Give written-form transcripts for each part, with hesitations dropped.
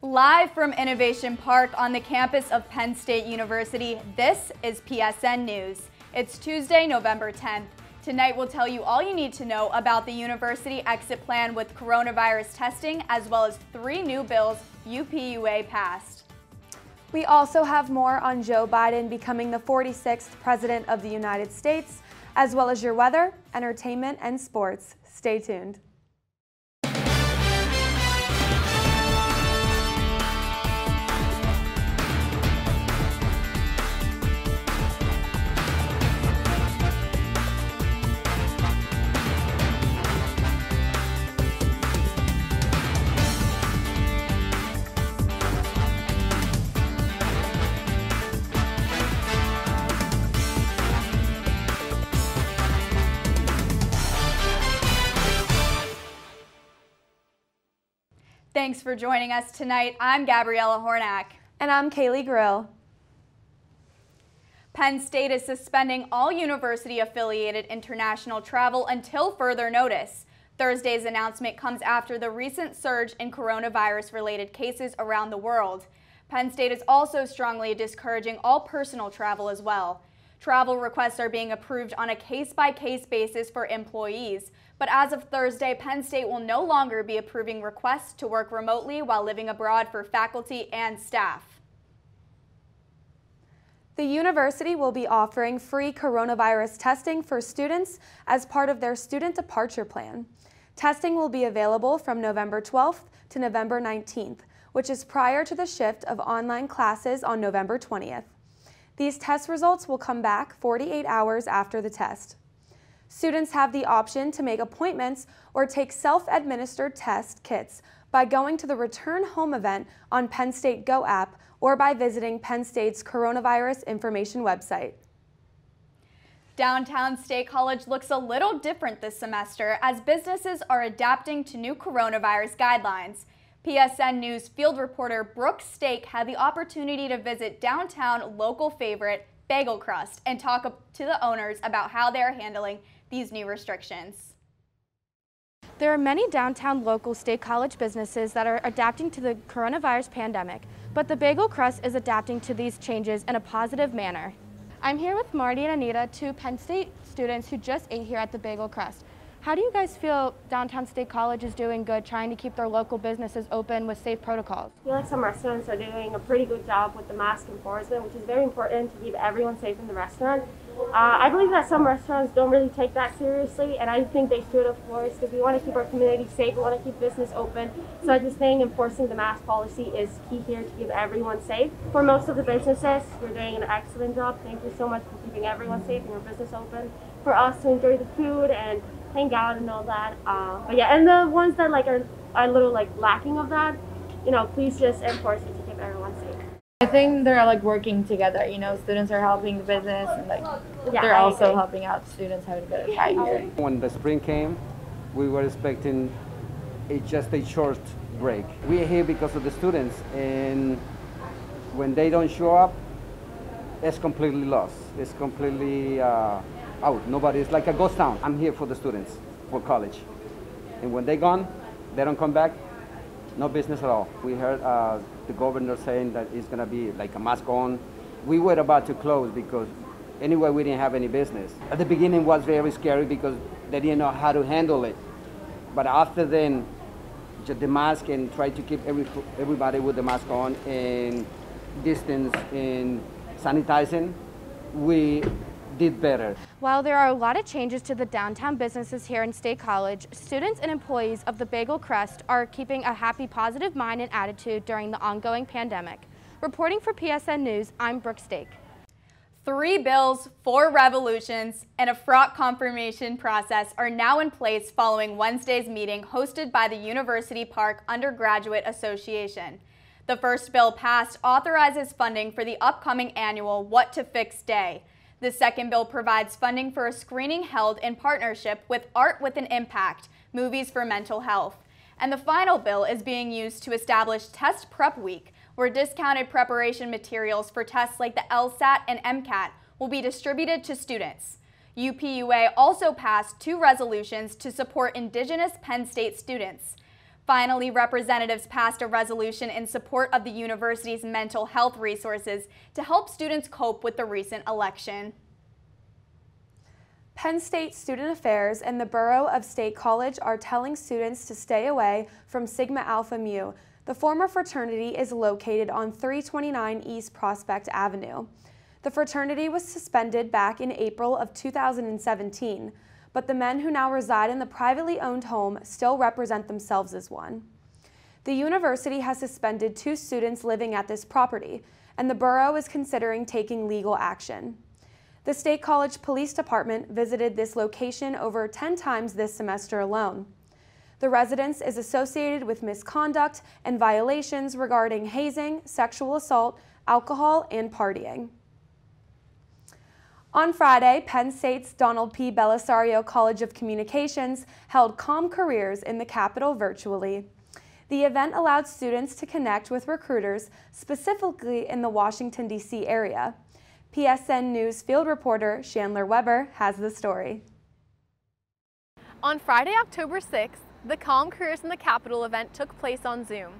Live from Innovation Park on the campus of Penn State University, this is PSN News. It's Tuesday, November 10th. Tonight we'll tell you all you need to know about the university exit plan with coronavirus testing, as well as 3 new bills UPUA passed. We also have more on Joe Biden becoming the 46th President of the United States, as well as your weather, entertainment, and sports. Stay tuned. Thanks for joining us tonight. I'm Gabriella Hornack. And I'm Kailey. Penn State is suspending all university-affiliated international travel until further notice. Thursday's announcement comes after the recent surge in coronavirus-related cases around the world. Penn State is also strongly discouraging all personal travel as well. Travel requests are being approved on a case-by-case basis for employees, but as of Thursday, Penn State will no longer be approving requests to work remotely while living abroad for faculty and staff. The university will be offering free coronavirus testing for students as part of their student departure plan. Testing will be available from November 12th to November 19th, which is prior to the shift of online classes on November 20th. These test results will come back 48 hours after the test. Students have the option to make appointments or take self-administered test kits by going to the Return Home event on Penn State Go app or by visiting Penn State's coronavirus information website. Downtown State College looks a little different this semester as businesses are adapting to new coronavirus guidelines. PSN News field reporter Brooke Stake had the opportunity to visit downtown local favorite Bagel Crust and talk to the owners about how they're handling these new restrictions. There are many downtown local State College businesses that are adapting to the coronavirus pandemic, but the Bagel Crust is adapting to these changes in a positive manner. I'm here with Marty and Anita, 2 Penn State students who just ate here at the Bagel Crust. How do you guys feel downtown State College is doing good trying to keep their local businesses open with safe protocols? I feel like some restaurants are doing a pretty good job with the mask enforcement, which is very important to keep everyone safe in the restaurant. I believe that some restaurants don't really take that seriously, and I think they should, of course, because we want to keep our community safe, we want to keep business open. So I just think enforcing the mask policy is key here to keep everyone safe. For most of the businesses, we're doing an excellent job. Thank you so much for keeping everyone safe and your business open. For us to enjoy the food and hang out and all that. But yeah, and the ones that are a little lacking of that, please just enforce it to keep everyone safe. I think they're working together, students are helping the business and they're also helping out students having a good time here. When the spring came, we were expecting just a short break. We are here because of the students, and when they don't show up, it's completely lost. It's completely out. It's like a ghost town. I'm here for the students, for college. And when they're gone, they don't come back, no business at all. We heard the governor saying that it's gonna be like a mask on. We were about to close because anyway, we didn't have any business. At the beginning it was very scary because they didn't know how to handle it. But after then, just the mask and try to keep everybody with the mask on and distance and sanitizing, we did better. While there are a lot of changes to the downtown businesses here in State College, students and employees of the Bagel Crust are keeping a happy, positive mind and attitude during the ongoing pandemic. Reporting for PSN News, I'm Brooke Stake. 3 bills, 4 revolutions, and a fraught confirmation process are now in place following Wednesday's meeting hosted by the University Park Undergraduate Association. The first bill passed authorizes funding for the upcoming annual What to Fix Day. The second bill provides funding for a screening held in partnership with Art with an Impact, Movies for Mental Health. And the final bill is being used to establish Test Prep Week, where discounted preparation materials for tests like the LSAT and MCAT will be distributed to students. UPUA also passed 2 resolutions to support Indigenous Penn State students. Finally, representatives passed a resolution in support of the university's mental health resources to help students cope with the recent election. Penn State Student Affairs and the Borough of State College are telling students to stay away from Sigma Alpha Mu. The former fraternity is located on 329 East Prospect Avenue. The fraternity was suspended back in April of 2017, but the men who now reside in the privately owned home still represent themselves as one. The university has suspended 2 students living at this property, and the borough is considering taking legal action. The State College Police Department visited this location over 10 times this semester alone. The residence is associated with misconduct and violations regarding hazing, sexual assault, alcohol, and partying. On Friday, Penn State's Donald P. Belisario College of Communications held Comm Careers in the Capitol virtually. The event allowed students to connect with recruiters specifically in the Washington, D.C. area. PSN News field reporter Chandler Weber has the story. On Friday, October 6th, the Comm Careers in the Capitol event took place on Zoom.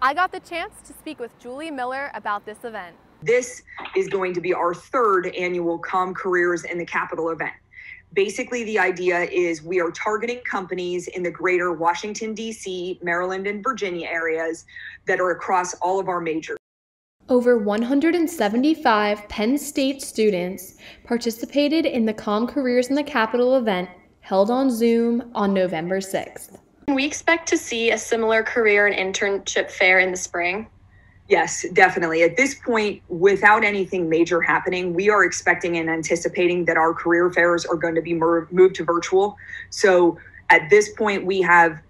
I got the chance to speak with Julie Miller about this event. This is going to be our 3rd annual Comm Careers in the Capitol event. Basically, the idea is we are targeting companies in the greater Washington, D.C., Maryland, and Virginia areas that are across all of our majors. Over 175 Penn State students participated in the Comm Careers in the Capitol event held on Zoom on November 6th. Can we expect to see a similar career and internship fair in the spring? Yes, definitely. At this point, without anything major happening, we are expecting and anticipating that our career fairs are going to be moved to virtual. So at this point, we have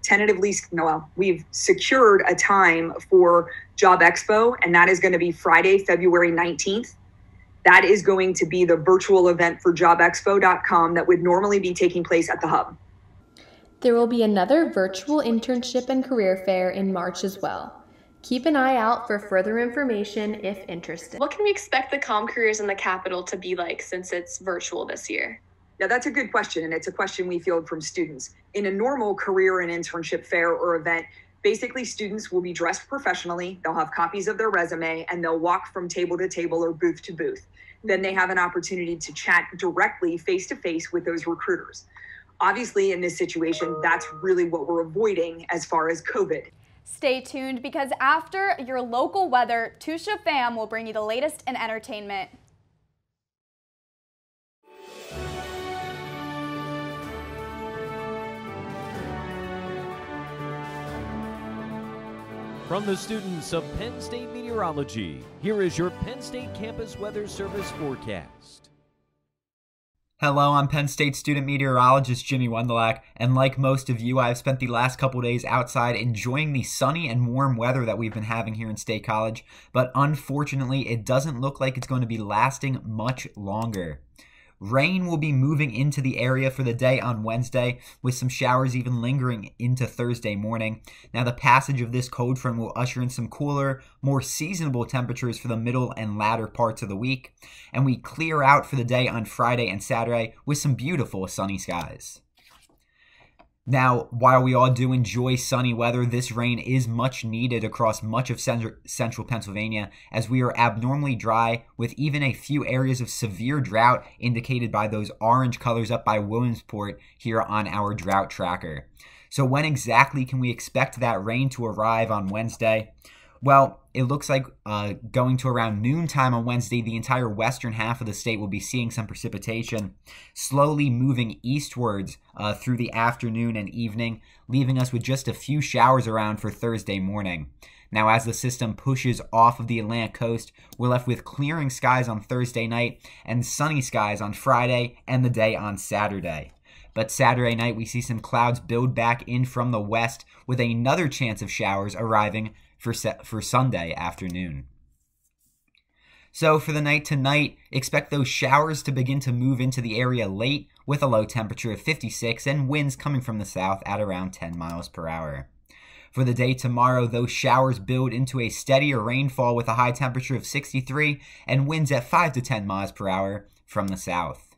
we've secured a time for Job Expo, and that is going to be Friday, February 19th. That is going to be the virtual event for jobexpo.com that would normally be taking place at the Hub. There will be another virtual internship and career fair in March as well. Keep an eye out for further information if interested. What can we expect the Comm Careers in the Capitol to be like since it's virtual this year? Yeah, that's a good question, and it's a question we field from students. In a normal career and internship fair or event, basically students will be dressed professionally, they'll have copies of their resume, and they'll walk from table to table or booth to booth. Then they have an opportunity to chat directly face-to-face with those recruiters. Obviously, in this situation, that's really what we're avoiding as far as COVID. Stay tuned because after your local weather, Tusha Fam will bring you the latest in entertainment. From the students of Penn State Meteorology, here is your Penn State Campus Weather Service forecast. Hello, I'm Penn State student meteorologist Jimmy Wendelack, and like most of you, I've spent the last couple days outside enjoying the sunny and warm weather that we've been having here in State College, but unfortunately, it doesn't look like it's going to be lasting much longer. Rain will be moving into the area for the day on Wednesday, with some showers even lingering into Thursday morning. Now, the passage of this cold front will usher in some cooler, more seasonable temperatures for the middle and latter parts of the week, and we clear out for the day on Friday and Saturday with some beautiful sunny skies. Now, while we all do enjoy sunny weather, this rain is much needed across much of central Pennsylvania, as we are abnormally dry with even a few areas of severe drought indicated by those orange colors up by Williamsport here on our drought tracker. So when exactly can we expect that rain to arrive on Wednesday? Well, it looks like going to around noontime on Wednesday, the entire western half of the state will be seeing some precipitation, slowly moving eastwards through the afternoon and evening, leaving us with just a few showers around for Thursday morning. Now, as the system pushes off of the Atlantic coast, we're left with clearing skies on Thursday night and sunny skies on Friday and the day on Saturday. But Saturday night, we see some clouds build back in from the west with another chance of showers arriving for Sunday afternoon. So for the night tonight, expect those showers to begin to move into the area late with a low temperature of 56 and winds coming from the south at around 10 miles per hour. For the day tomorrow, those showers build into a steadier rainfall with a high temperature of 63 and winds at 5 to 10 miles per hour from the south.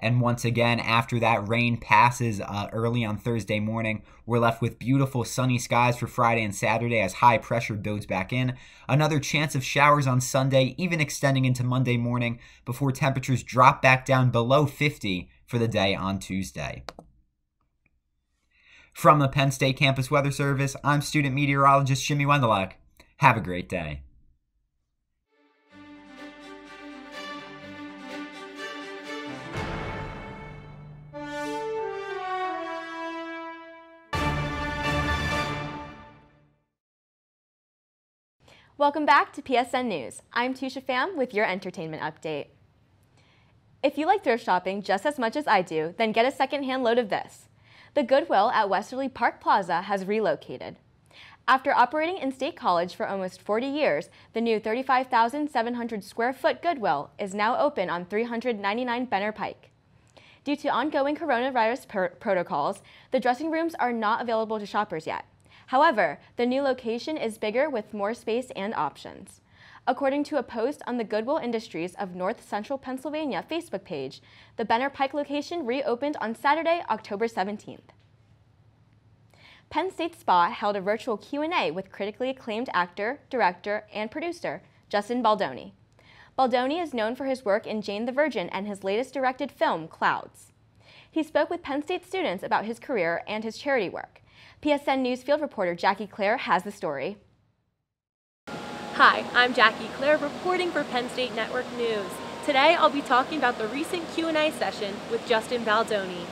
And once again, after that rain passes early on Thursday morning, we're left with beautiful sunny skies for Friday and Saturday as high pressure builds back in. Another chance of showers on Sunday, even extending into Monday morning, before temperatures drop back down below 50 for the day on Tuesday. From the Penn State Campus Weather Service, I'm student meteorologist Jimmy Wendelak. Have a great day. Welcome back to PSN News. I'm Tusha Pham with your entertainment update. If you like thrift shopping just as much as I do, then get a secondhand load of this. The Goodwill at Westerly Park Plaza has relocated. After operating in State College for almost 40 years, the new 35,700 square foot Goodwill is now open on 399 Benner Pike. Due to ongoing coronavirus protocols, the dressing rooms are not available to shoppers yet. However, the new location is bigger with more space and options. According to a post on the Goodwill Industries of North Central Pennsylvania Facebook page, the Benner Pike location reopened on Saturday, October 17th. Penn State Spa held a virtual Q&A with critically acclaimed actor, director, and producer Justin Baldoni. Baldoni is known for his work in Jane the Virgin and his latest directed film, Clouds. He spoke with Penn State students about his career and his charity work. PSN News field reporter Jackie Clare has the story. Hi, I'm Jackie Clare reporting for Penn State Network News. Today I'll be talking about the recent Q&A session with Justin Baldoni.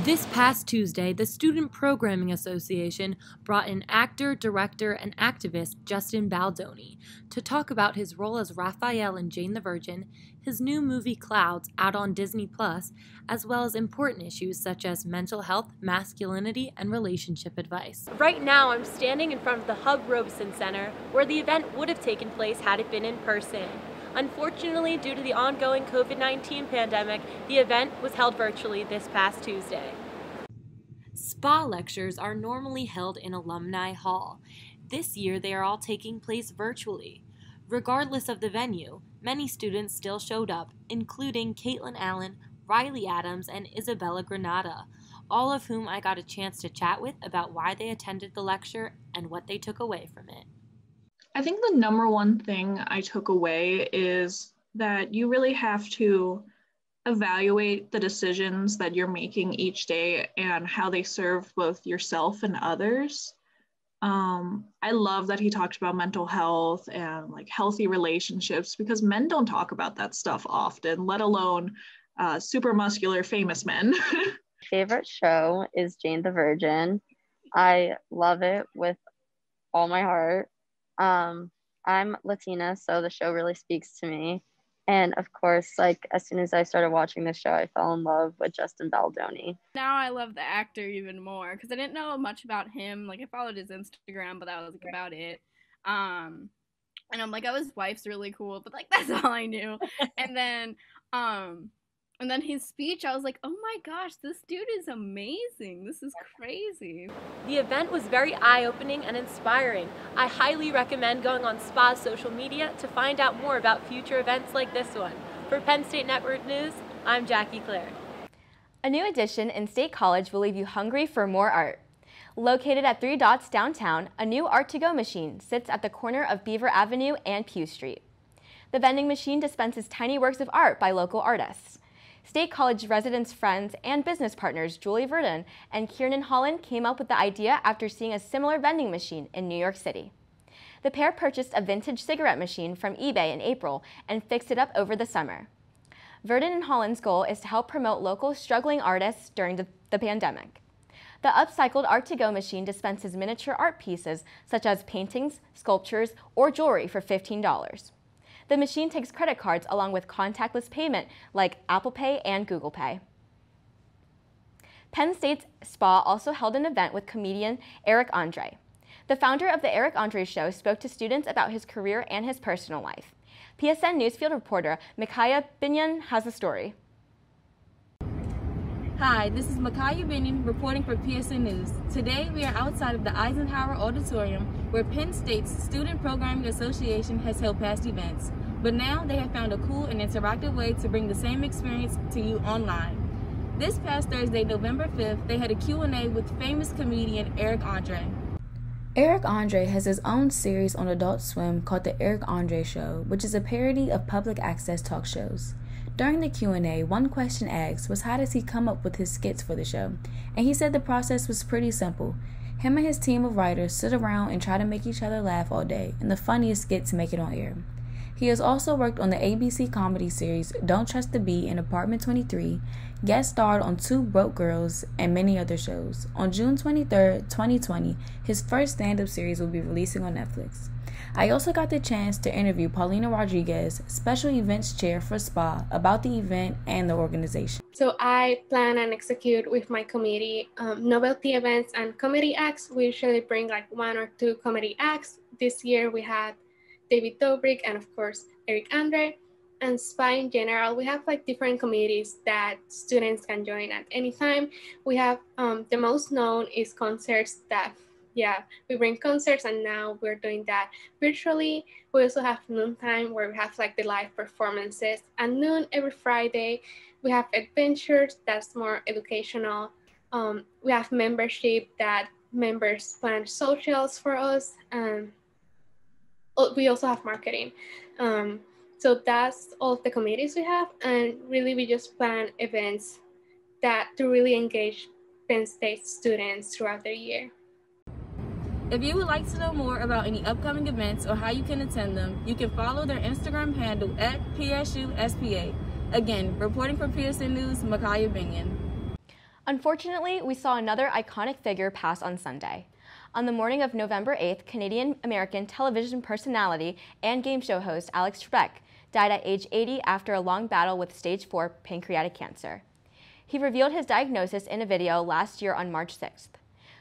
This past Tuesday, the Student Programming Association brought in actor, director, and activist Justin Baldoni to talk about his role as Raphael in Jane the Virgin, his new movie Clouds out on Disney+, as well as important issues such as mental health, masculinity, and relationship advice. Right now, I'm standing in front of the Hub Robeson Center, where the event would have taken place had it been in person. Unfortunately, due to the ongoing COVID-19 pandemic, the event was held virtually this past Tuesday. Spa lectures are normally held in Alumni Hall. This year, they are all taking place virtually. Regardless of the venue, many students still showed up, including Caitlin Allen, Riley Adams, and Isabella Granada, all of whom I got a chance to chat with about why they attended the lecture and what they took away from it. I think the number one thing I took away is that you really have to evaluate the decisions that you're making each day and how they serve both yourself and others. I love that he talked about mental health and like healthy relationships, because men don't talk about that stuff often, let alone super muscular famous men. Favorite show is Jane the Virgin. I love it with all my heart. I'm Latina, so the show really speaks to me. And of course, like as soon as I started watching the show, I fell in love with Justin Baldoni. Now I love the actor even more because I didn't know much about him. Like I followed his Instagram, but that was like about it. And I'm like, oh, his wife's really cool, but like that's all I knew. And then his speech, I was like, oh my gosh, this dude is amazing. This is crazy. The event was very eye-opening and inspiring. I highly recommend going on SPA's social media to find out more about future events like this one. For Penn State Network News, I'm Jackie Clare. A new addition in State College will leave you hungry for more art. Located at 3 Dots downtown, a new Art-to-Go machine sits at the corner of Beaver Avenue and Pew Street. The vending machine dispenses tiny works of art by local artists. State College residents' friends and business partners Julie Verdon and Kiernan Holland came up with the idea after seeing a similar vending machine in New York City. The pair purchased a vintage cigarette machine from eBay in April and fixed it up over the summer. Verdon and Holland's goal is to help promote local struggling artists during the pandemic. The upcycled Art-to-Go machine dispenses miniature art pieces such as paintings, sculptures, or jewelry for $15. The machine takes credit cards along with contactless payment like Apple Pay and Google Pay. Penn State's SPA also held an event with comedian Eric Andre. The founder of the Eric Andre Show spoke to students about his career and his personal life. PSN News field reporter Micaiah Binion has the story. Hi, this is Micaiah Binion reporting for PSN News. Today we are outside of the Eisenhower Auditorium where Penn State's Student Programming Association has held past events. but now they have found a cool and interactive way to bring the same experience to you online. This past Thursday, November 5th, they had a Q&A with famous comedian Eric Andre. Eric Andre has his own series on Adult Swim called The Eric Andre Show, which is a parody of public access talk shows. During the Q&A, one question asked was how does he come up with his skits for the show, and he said the process was pretty simple. Him and his team of writers sit around and try to make each other laugh all day, and the funniest skits make it on air. He has also worked on the ABC comedy series Don't Trust the Bee and Apartment 23, guest starred on Two Broke Girls, and many other shows. On June 23, 2020, his first stand-up series will be releasing on Netflix. I also got the chance to interview Paulina Rodriguez, Special Events Chair for SPA, about the event and the organization. So I plan and execute with my committee novelty events and comedy acts. We usually bring like 1 or 2 comedy acts. This year we had David Dobrik and of course Eric Andre. And SPA in general, we have like different committees that students can join at any time. We have the most known is concerts that, we bring concerts, and now we're doing that virtually. We also have noontime where we have like the live performances. At noon every Friday, we have adventures that's more educational. We have membership that members plan socials for us. And we also have marketing. So that's all of the committees we have, and really we just plan events that to really engage Penn State students throughout the year. If you would like to know more about any upcoming events or how you can attend them, you can follow their Instagram handle at PSUSPA. Again, reporting for PSN News, Makaya Binion. Unfortunately, we saw another iconic figure pass on Sunday. On the morning of November 8th, Canadian-American television personality and game show host Alex Trebek died at age 80 after a long battle with stage 4 pancreatic cancer. He revealed his diagnosis in a video last year on March 6th.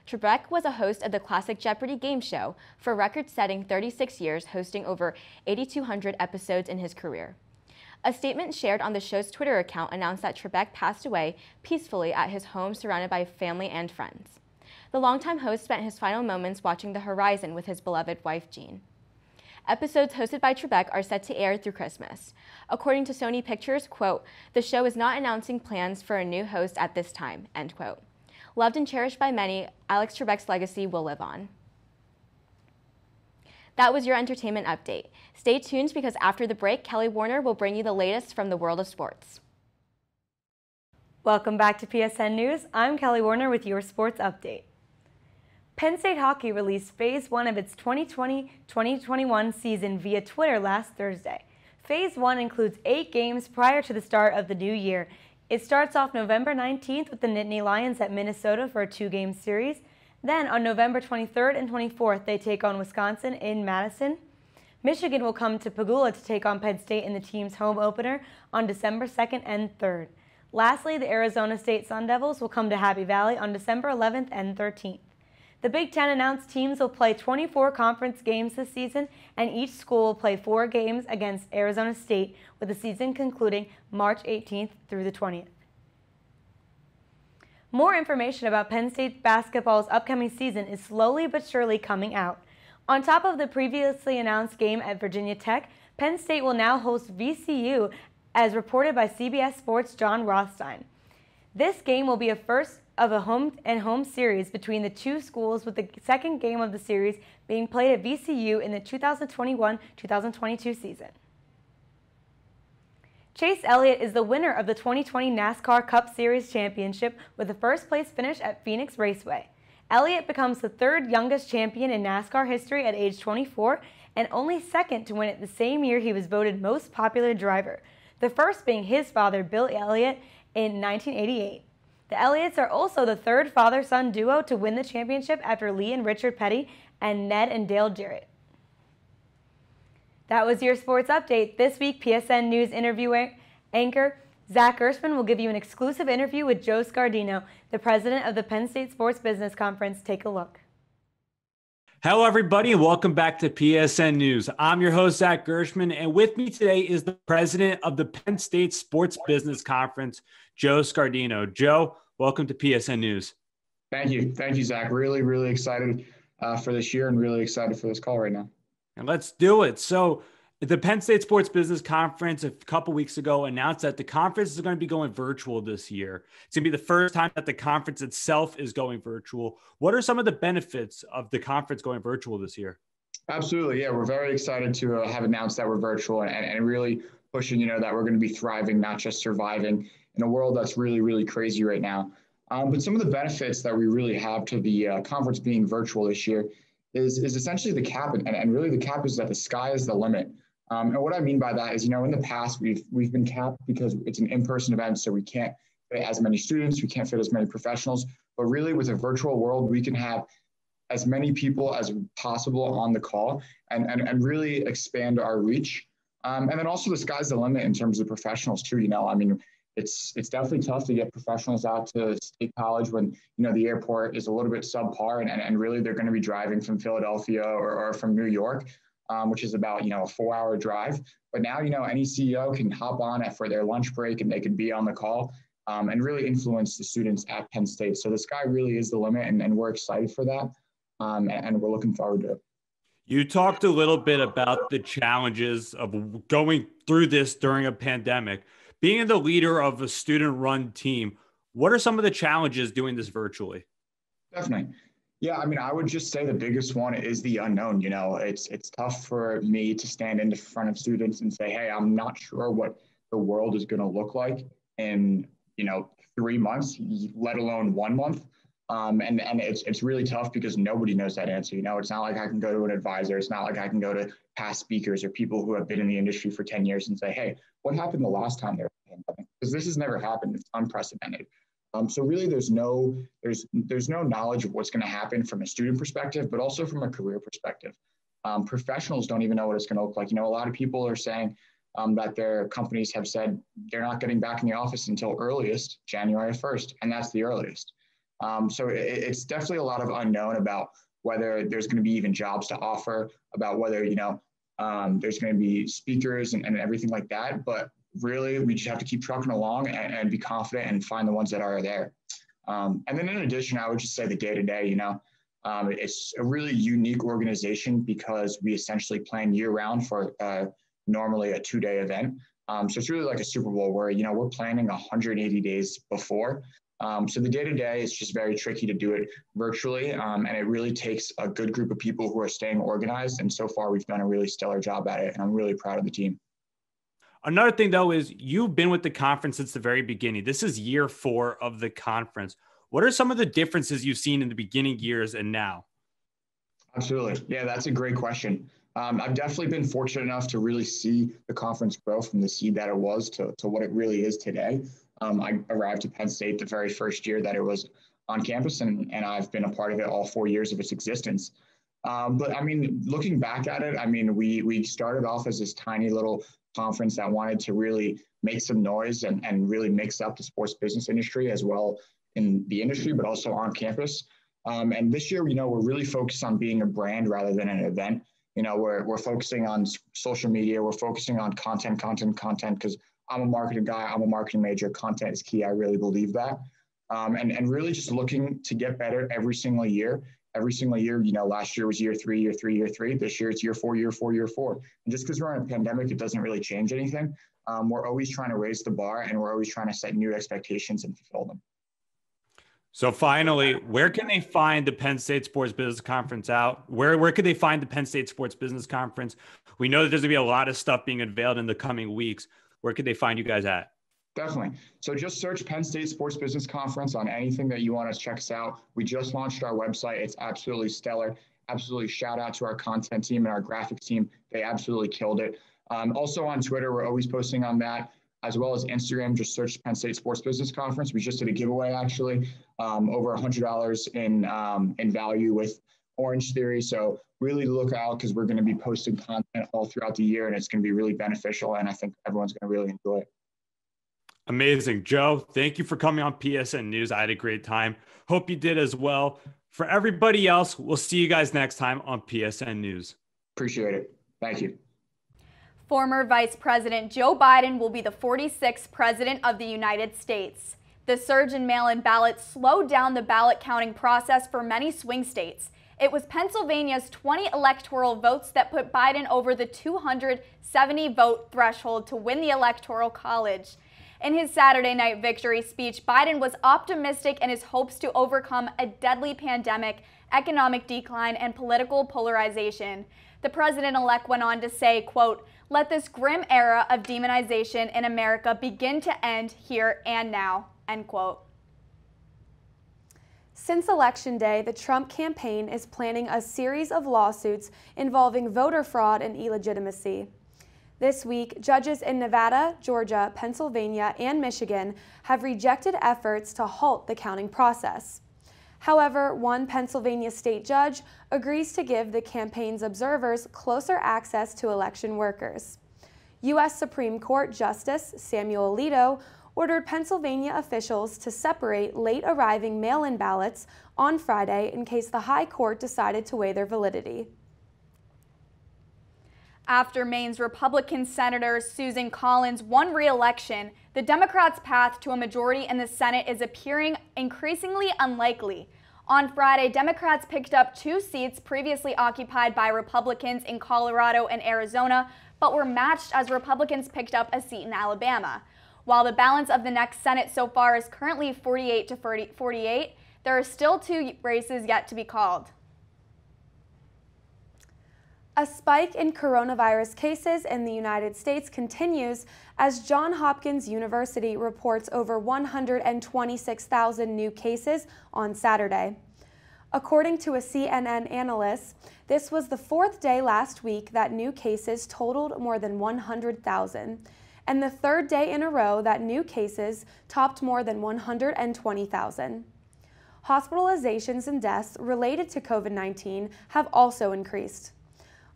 Trebek was a host of the classic Jeopardy game show for a record-setting 36 years, hosting over 8,200 episodes in his career. A statement shared on the show's Twitter account announced that Trebek passed away peacefully at his home surrounded by family and friends. The longtime host spent his final moments watching the horizon with his beloved wife, Jean. Episodes hosted by Trebek are set to air through Christmas. According to Sony Pictures, quote, "The show is not announcing plans for a new host at this time," end quote. Loved and cherished by many, Alex Trebek's legacy will live on. That was your entertainment update. Stay tuned because after the break, Kelly Warner will bring you the latest from the world of sports. Welcome back to PSN News. I'm Kelly Warner with your sports update. Penn State Hockey released Phase 1 of its 2020-2021 season via Twitter last Thursday. Phase 1 includes 8 games prior to the start of the new year. It starts off November 19th with the Nittany Lions at Minnesota for a 2-game series. Then on November 23rd and 24th, they take on Wisconsin in Madison. Michigan will come to Pagula to take on Penn State in the team's home opener on December 2nd and 3rd. Lastly, the Arizona State Sun Devils will come to Happy Valley on December 11th and 13th. The Big Ten announced teams will play 24 conference games this season, and each school will play 4 games against Arizona State, with the season concluding March 18th through the 20th. More information about Penn State basketball's upcoming season is slowly but surely coming out. On top of the previously announced game at Virginia Tech, Penn State will now host VCU, as reported by CBS Sports' John Rothstein. This game will be a first of a home series between the two schools, with the second game of the series being played at VCU in the 2021-2022 season. Chase Elliott is the winner of the 2020 NASCAR Cup Series Championship with a first-place finish at Phoenix Raceway. Elliott becomes the 3rd youngest champion in NASCAR history at age 24 and only 2nd to win it the same year he was voted most popular driver, the first being his father, Bill Elliott, in 1988. The Elliots are also the 3rd father-son duo to win the championship after Lee and Richard Petty and Ned and Dale Jarrett. That was your sports update. This week, PSN News interview anchor Zach Gershman will give you an exclusive interview with Joe Scardino, the president of the Penn State Sports Business Conference. Take a look. Hello, everybody, and welcome back to PSN News. I'm your host, Zach Gershman, and with me today is the president of the Penn State Sports Business Conference, Joe Scardino. Joe, welcome to PSN News. Thank you. Thank you, Zach. Really, really excited for this year and really excited for this call right now. And let's do it. So The Penn State Sports Business Conference a couple weeks ago announced that the conference is going to be going virtual this year. It's going to be the first time that the conference itself is going virtual. What are some of the benefits of the conference going virtual this year? Absolutely. Yeah, we're very excited to have announced that we're virtual and really pushing, that we're going to be thriving, not just surviving in a world that's really, really crazy right now. But some of the benefits that we really have to the conference being virtual this year is essentially the cap. And really the cap is that the sky is the limit. And what I mean by that is, in the past, we've been capped because it's an in-person event, so we can't fit as many students, we can't fit as many professionals. But really, with a virtual world, we can have as many people as possible on the call and really expand our reach. And then also the sky's the limit in terms of professionals too. It's definitely tough to get professionals out to State College when, the airport is a little bit subpar and really they're going to be driving from Philadelphia or from New York. Which is about, a 4-hour drive. But now, any CEO can hop on for their lunch break and they can be on the call and really influence the students at Penn State. So the sky really is the limit and we're excited for that. And we're looking forward to it. You talked a little bit about the challenges of going through this during a pandemic. Being the leader of a student-run team, what are some of the challenges doing this virtually? Definitely. Yeah, I would just say the biggest one is the unknown. It's tough for me to stand in front of students and say, hey, I'm not sure what the world is going to look like in, 3 months, let alone 1 month. And it's really tough because nobody knows that answer. It's not like I can go to an advisor. It's not like I can go to past speakers or people who have been in the industry for 10 years and say, hey, what happened the last time there was a pandemic? Because this has never happened. It's unprecedented. So really, there's no knowledge of what's going to happen from a student perspective, but also from a career perspective. Professionals don't even know what it's going to look like. A lot of people are saying that their companies have said they're not getting back in the office until earliest January 1st, and that's the earliest. So it's definitely a lot of unknown about whether there's going to be even jobs to offer, about whether there's going to be speakers and everything like that. But really, we just have to keep trucking along and be confident and find the ones that are there. And then in addition, I would just say the day-to-day, it's a really unique organization because we essentially plan year-round for normally a 2-day event. So it's really like a Super Bowl where, we're planning 180 days before. So the day-to-day is just very tricky to do it virtually. And it really takes a good group of people who are staying organized. And so far, we've done a really stellar job at it. And I'm really proud of the team. Another thing, though, is you've been with the conference since the very beginning. This is year 4 of the conference. What are some of the differences you've seen in the beginning years and now? Absolutely. Yeah, that's a great question. I've definitely been fortunate enough to really see the conference grow from the seed that it was to what it really is today. I arrived at Penn State the very first year that it was on campus, and I've been a part of it all 4 years of its existence. But looking back at it, we started off as this tiny little conference that wanted to really make some noise and really mix up the sports business industry as well in the industry, but also on campus. And this year, we're really focused on being a brand rather than an event. We're focusing on social media. We're focusing on content, because I'm a marketing guy. I'm a marketing major. Content is key. I really believe that. And really just looking to get better every single year. Every single year, last year was year 3, year 3, year 3. This year it's year 4, year 4, year 4. And just because we're in a pandemic, it doesn't really change anything. We're always trying to raise the bar and we're always trying to set new expectations and fulfill them. So finally, where can they find the Penn State Sports Business Conference out? Where could they find the Penn State Sports Business Conference? We know that there's going to be a lot of stuff being unveiled in the coming weeks. Where could they find you guys at? Definitely. So just search Penn State Sports Business Conference on anything that you want to check us out. We just launched our website. It's absolutely stellar. Absolutely shout out to our content team and our graphics team. They absolutely killed it. Also on Twitter, we're always posting on that, as well as Instagram. Just search Penn State Sports Business Conference. We just did a giveaway, actually, over $100 in value with Orange Theory. So really look out because we're going to be posting content all throughout the year and it's going to be really beneficial. And I think everyone's going to really enjoy it. Amazing. Joe, thank you for coming on PSN News. I had a great time. Hope you did as well. For everybody else, we'll see you guys next time on PSN News. Appreciate it. Thank you. Former Vice President Joe Biden will be the 46th President of the United States. The surge in mail-in ballots slowed down the ballot counting process for many swing states, It was Pennsylvania's 20 electoral votes that put Biden over the 270 vote threshold to win the Electoral College. In his Saturday night victory speech, Biden was optimistic in his hopes to overcome a deadly pandemic, economic decline, and political polarization. The president-elect went on to say, quote, "Let this grim era of demonization in America begin to end here and now," end quote. Since Election Day, the Trump campaign is planning a series of lawsuits involving voter fraud and illegitimacy. This week, judges in Nevada, Georgia, Pennsylvania, and Michigan have rejected efforts to halt the counting process. However, one Pennsylvania state judge agrees to give the campaign's observers closer access to election workers. U.S. Supreme Court Justice Samuel Alito ordered Pennsylvania officials to separate late-arriving mail-in ballots on Friday in case the High Court decided to weigh their validity. After Maine's Republican Senator Susan Collins won re-election, the Democrats' path to a majority in the Senate is appearing increasingly unlikely. On Friday, Democrats picked up 2 seats previously occupied by Republicans in Colorado and Arizona, but were matched as Republicans picked up a seat in Alabama. While the balance of the next Senate so far is currently 48 to 48, there are still 2 races yet to be called. A spike in coronavirus cases in the United States continues as Johns Hopkins University reports over 126,000 new cases on Saturday. According to a CNN analyst, this was the 4th day last week that new cases totaled more than 100,000, and the 3rd day in a row that new cases topped more than 120,000. Hospitalizations and deaths related to COVID-19 have also increased.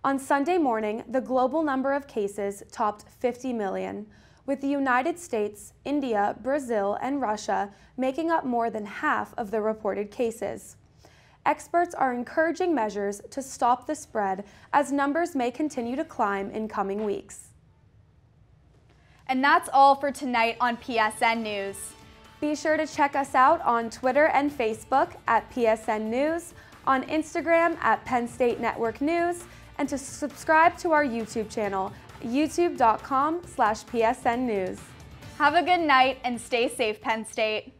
On Sunday morning, the global number of cases topped 50 million, with the United States, India, Brazil, and Russia making up more than half of the reported cases. Experts are encouraging measures to stop the spread as numbers may continue to climb in coming weeks. And that's all for tonight on PSN News. Be sure to check us out on Twitter and Facebook at PSN News, on Instagram at Penn State Network News, and to subscribe to our YouTube channel, youtube.com/PSN News. Have a good night and stay safe, Penn State.